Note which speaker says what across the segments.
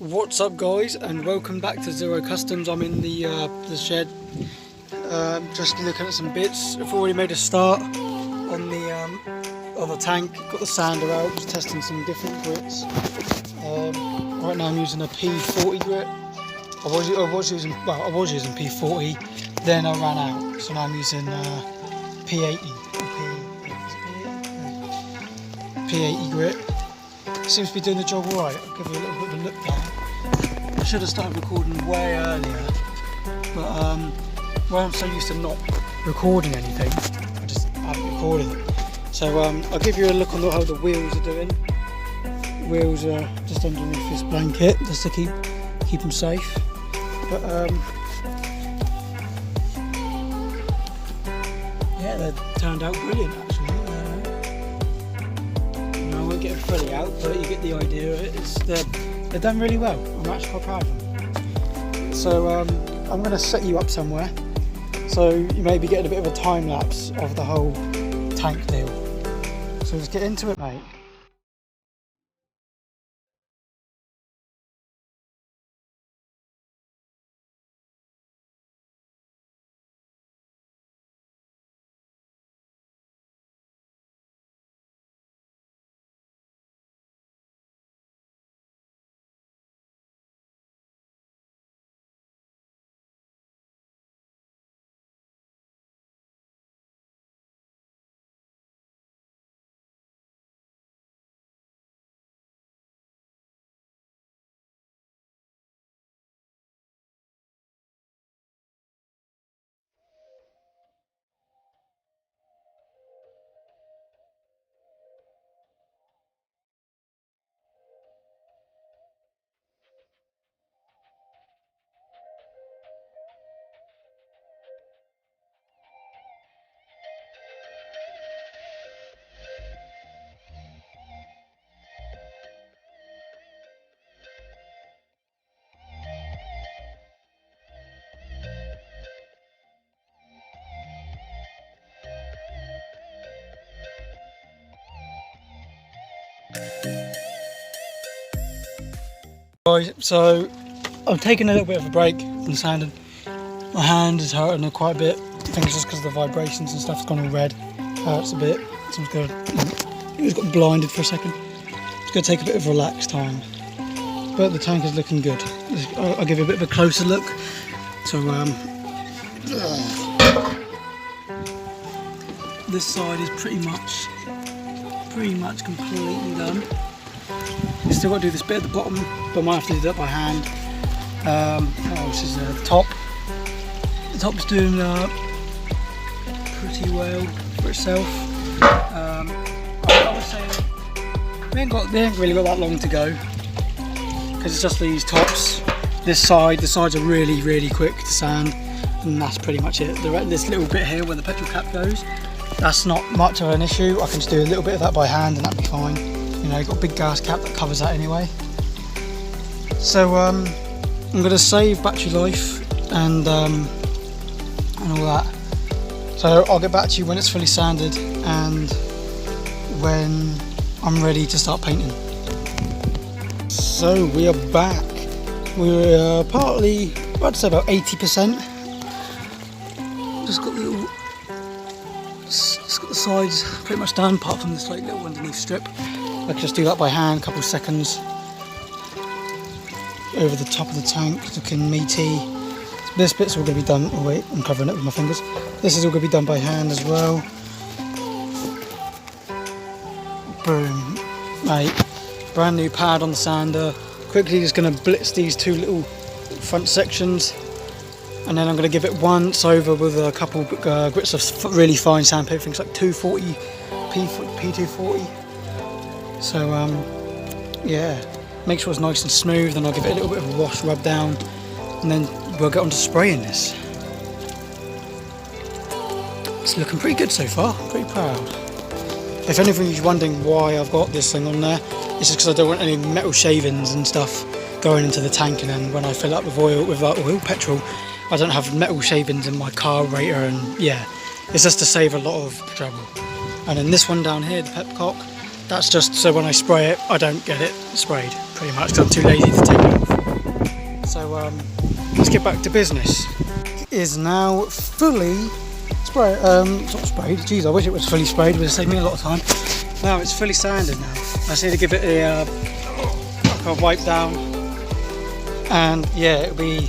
Speaker 1: What's up, guys, and welcome back to Zero Customs. I'm in the shed, just looking at some bits. I've already made a start on the tank. Got the sander out, just testing some different grits. Right now I'm using a P40 grit. I was using P40, then I ran out, so now I'm using P80. P80 grit. Seems to be doing the job alright. I'll give you a little bit of a look down. I should have started recording way earlier, but well, I'm so used to not recording anything, I just haven't recorded it. So I'll give you a look on how the wheels are doing. The wheels are just underneath this blanket, just to keep them safe. But yeah, they turned out brilliant actually. I won't get it fully out, but you get the idea of it. They're done really well. I'm actually quite proud of them. So I'm going to set you up somewhere, so you may be getting a bit of a time lapse of the whole tank deal. So let's get into it, mate. Right, so I've taken a little bit of a break from the sanding. My hand is hurting quite a bit. I think it's just because of the vibrations and stuff's gone all red. Hurts a bit. Seems good. It's got blinded for a second. It's going to take a bit of relaxed time. But the tank is looking good. I'll give you a bit of a closer look. So this side is pretty much completely done. You still got to do this bit at the bottom, but I might have to do that by hand. What else is there? The top. The top's doing pretty well for itself. I would say we ain't really got that long to go, because it's just these tops. The sides are really quick to sand, and that's pretty much it. This little bit here where the petrol cap goes, that's not much of an issue. I can just do a little bit of that by hand and that'd be fine. You know, you've got a big gas cap that covers that anyway. So I'm going to save battery life and all that. So I'll get back to you when it's fully sanded and when I'm ready to start painting. So we are back. We're partly, I'd say about 80%. Just got the sides pretty much done, apart from this like little underneath strip. I can just do that by hand, a couple of seconds. Over the top of the tank, looking meaty. This bit's all going to be done. Oh wait, I'm covering it with my fingers. This is all going to be done by hand as well. Boom, mate. Brand new pad on the sander. Quickly just going to blitz these two little front sections, and then I'm going to give it once over with a couple grits of really fine sandpaper, things like 240, P240. So yeah, make sure it's nice and smooth, then I'll give it a little bit of a wash, rub down, and then we'll get on to spraying this. It's looking pretty good so far, pretty proud. If anybody's wondering why I've got this thing on there, it's just because I don't want any metal shavings and stuff going into the tank, and then when I fill up with petrol, I don't have metal shavings in my carburetor, and yeah, it's just to save a lot of trouble. And then this one down here, the pepcock, that's just so when I spray it, I don't get it sprayed. pretty much, 'cause I'm too lazy to take it off. So let's get back to business. It is now fully sprayed, not sprayed, geez, I wish it was fully sprayed, it would save me a lot of time. Now it's fully sanded now. I just need to give it a wipe down, and yeah, it'll be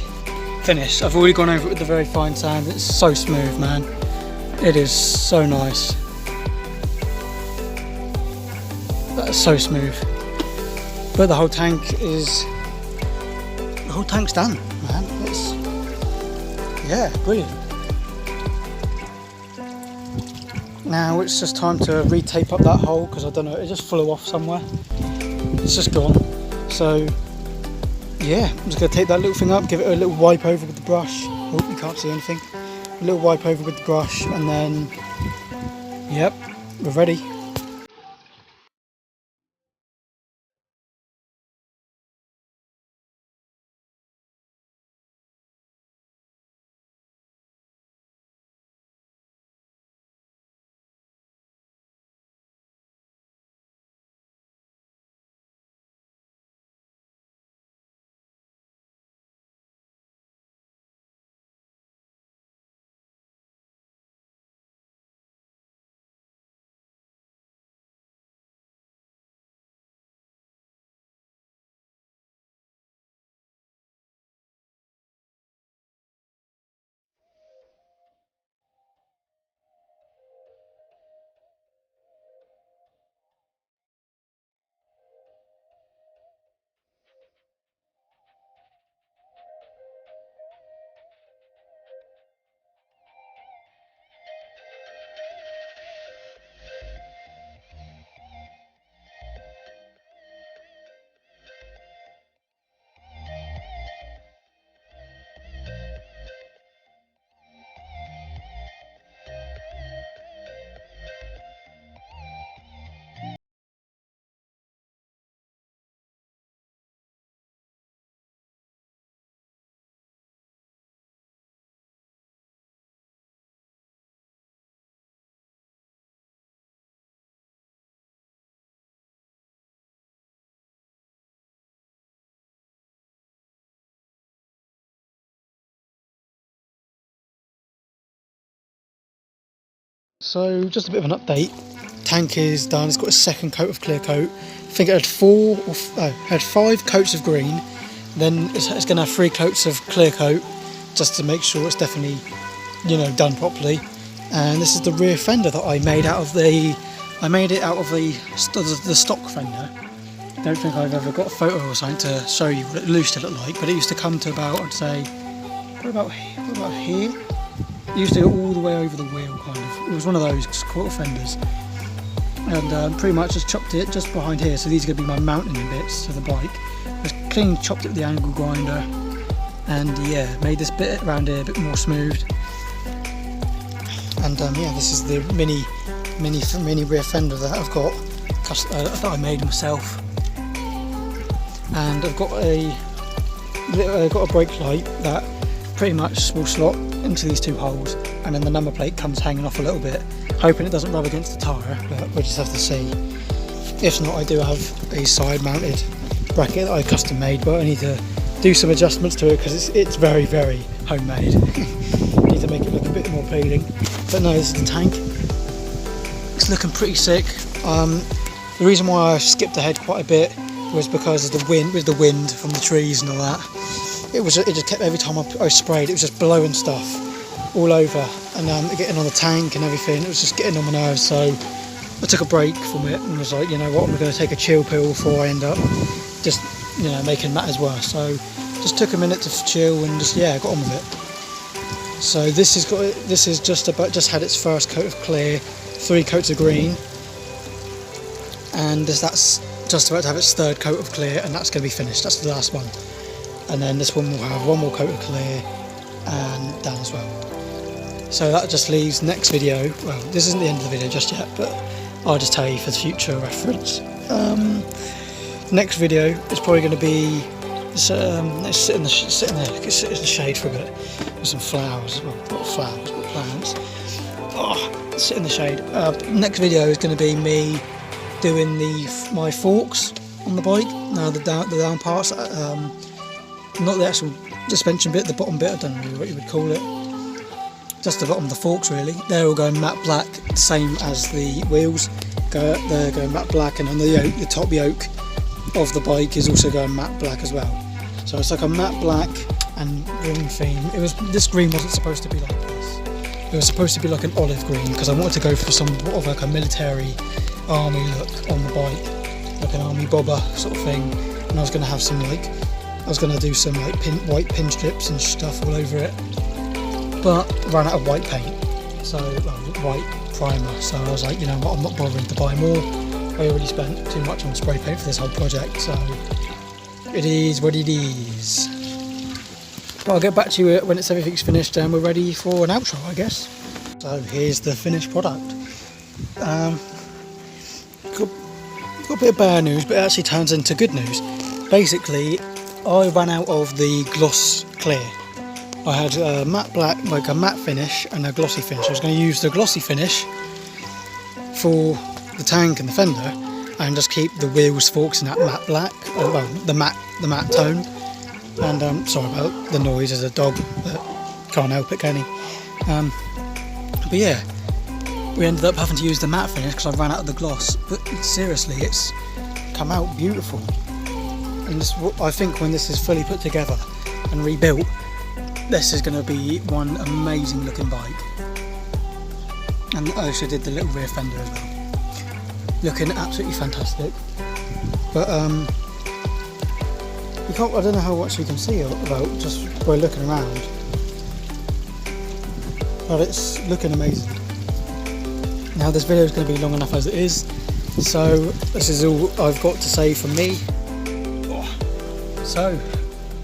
Speaker 1: finished. I've already gone over it with the very fine sand. It's so smooth, man. It is so nice. That's so smooth. But the whole tank's done, man. It's, yeah, brilliant. Now it's just time to re-tape up that hole, because I don't know, it just flew off somewhere. It's just gone. So yeah, I'm just going to take that little thing up, give it a little wipe over with the brush. Oh, you can't see anything. A little wipe over with the brush, and then, yep, we're ready. So just a bit of an update. Tank is done. It's got a second coat of clear coat. I think it had 5 coats of green. Then it's going to have 3 coats of clear coat, just to make sure it's definitely, you know, done properly. And this is the rear fender that I made out of the. I made it out of the stock fender. I don't think I've ever got a photo or something to show you what it used to look like, but it used to come to about, I'd say, what about here? It used to go all the way over the wheel, kind of. It was one of those quarter fenders. And pretty much just chopped it just behind here, so these are going to be my mounting bits to the bike. Just clean chopped it with the angle grinder, and yeah, made this bit around here a bit more smooth. And yeah, this is the mini rear fender that I've got, that I made myself. And I've got a brake light that pretty much will slot into these 2 holes, and then the number plate comes hanging off a little bit, hoping it doesn't rub against the tyre, but we'll just have to see. If not, I do have a side mounted bracket that I custom made, but I need to do some adjustments to it because it's very, very homemade. Need to make it look a bit more appealing. But no, this is the tank. It's looking pretty sick. The reason why I skipped ahead quite a bit was because of the wind from the trees and all that. It just kept, every time I sprayed, it was just blowing stuff all over, and getting on the tank and everything. It was just getting on my nerves, so I took a break from it and was like, you know what, I'm going to take a chill pill before I end up just, you know, making matters worse. So just took a minute to chill and just, yeah, got on with it. So this is just had its first coat of clear, 3 coats of green, and that's just about to have its 3rd coat of clear, and that's going to be finished. That's the last one. And then this one will have 1 more coat of clear and down as well. So that just leaves next video. Well, this isn't the end of the video just yet, but I'll just tell you for future reference. Next video is probably going to be let's sit in the sit in the shade for a bit with some flowers. Well, not flowers, but plants. Oh, sit in the shade. Next video is going to be me doing my forks. on the bike. Now the down parts, not the actual suspension bit, the bottom bit, I don't know what you would call it. Just the bottom of the forks really. They're all going matte black, same as the wheels. They're going matte black, and on the yoke, the top yoke of the bike is also going matte black as well. So it's like a matte black and green theme. This green wasn't supposed to be like this. It was supposed to be like an olive green, because I wanted to go for some of like a military army look on the bike, like an army bobber sort of thing. And I was going to have some do some like white pin strips and stuff all over it, but ran out of white paint, so white primer. So I was like, you know what, I'm not bothering to buy more. I already spent too much on spray paint for this whole project, so it is what it is. But I'll get back to you when everything's finished and we're ready for an outro, I guess. So here's the finished product. Got a bit of bad news, but it actually turns into good news. Basically, I ran out of the gloss clear. I had a matte black, like a matte finish, and a glossy finish. I was going to use the glossy finish for the tank and the fender, and just keep the wheels, forks in that matte black, well, the matte tone. And sorry about the noise, there's a dog that can't help it, can he? But yeah, we ended up having to use the matte finish because I ran out of the gloss. But seriously, it's come out beautiful. And I think when this is fully put together and rebuilt, this is going to be one amazing looking bike. And I also did the little rear fender as well, looking absolutely fantastic. But I don't know how much you can see about just by looking around, but it's looking amazing. Now this video is going to be long enough as it is, so this is all I've got to say from me. So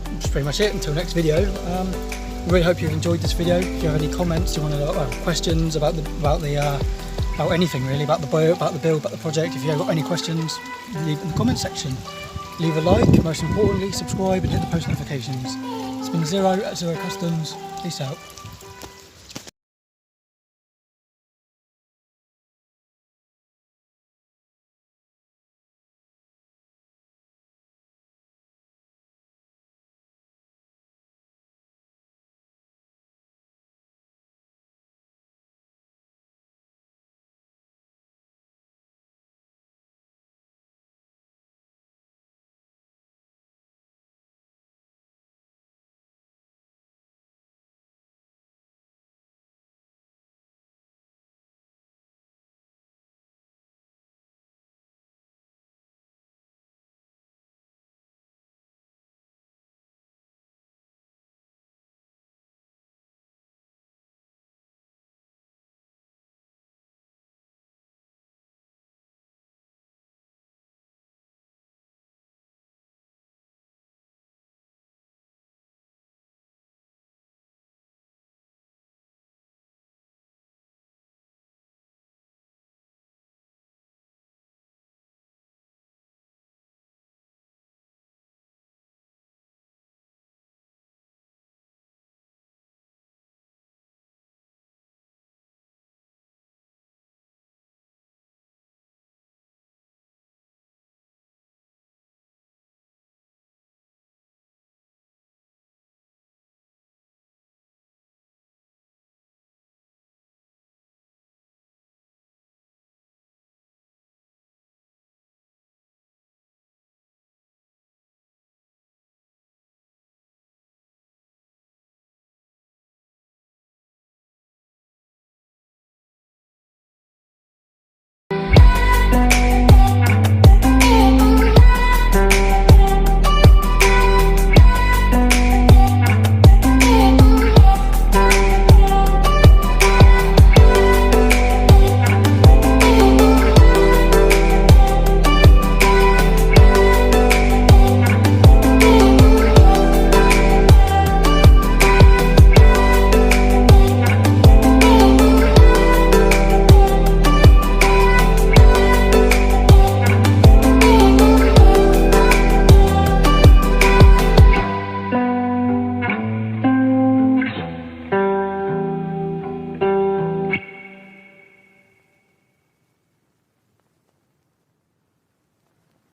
Speaker 1: that's pretty much it until next video. I really hope you enjoyed this video. If you have any comments, you want to questions about anything really, about the build, about the project, if you have got any questions, leave it in the comment section. Leave a like, most importantly subscribe and hit the post notifications. It's been Zero at Zero Customs. Peace out.